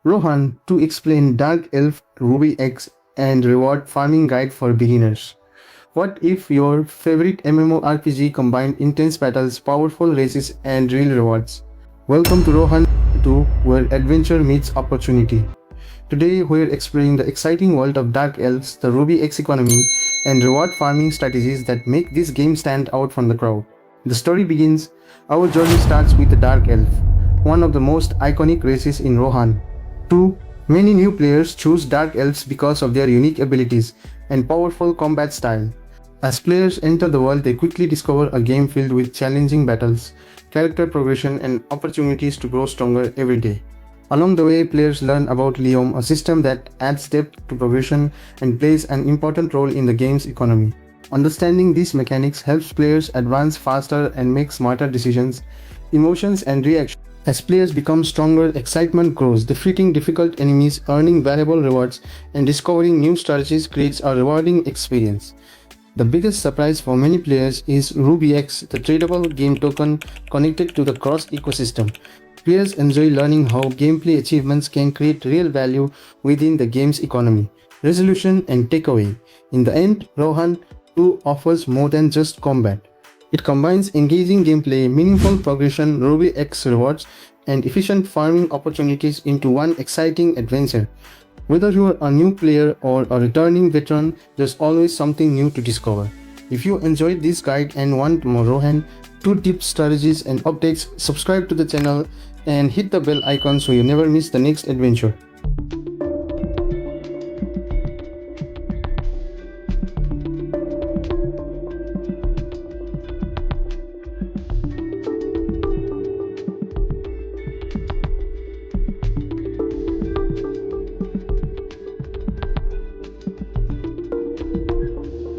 Rohan to explain Dark Elf Ruby X and reward farming guide for beginners. What if your favorite MMORPG combined intense battles, powerful races, and real rewards? Welcome to Rohan 2, where adventure meets opportunity. Today, we're exploring the exciting world of Dark Elves, the Ruby X economy, and reward farming strategies that make this game stand out from the crowd. The story begins. Our journey starts with the Dark Elf, one of the most iconic races in Rohan. 2. Many new players choose Dark Elves because of their unique abilities and powerful combat style. As players enter the world, they quickly discover a game filled with challenging battles, character progression, and opportunities to grow stronger every day. Along the way, players learn about Liom, a system that adds depth to progression and plays an important role in the game's economy. Understanding these mechanics helps players advance faster and make smarter decisions, emotions, and reactions. As players become stronger, excitement grows. Defeating difficult enemies, earning valuable rewards, and discovering new strategies creates a rewarding experience. The biggest surprise for many players is Ruby X, the tradable game token connected to the Cross ecosystem. Players enjoy learning how gameplay achievements can create real value within the game's economy. Resolution and takeaway. In the end, Rohan 2 offers more than just combat. It combines engaging gameplay, meaningful progression, Ruby X rewards, and efficient farming opportunities into one exciting adventure. Whether you are a new player or a returning veteran, there's always something new to discover. If you enjoyed this guide and want more Rohan 2 tips, strategies, and updates, subscribe to the channel and hit the bell icon so you never miss the next adventure.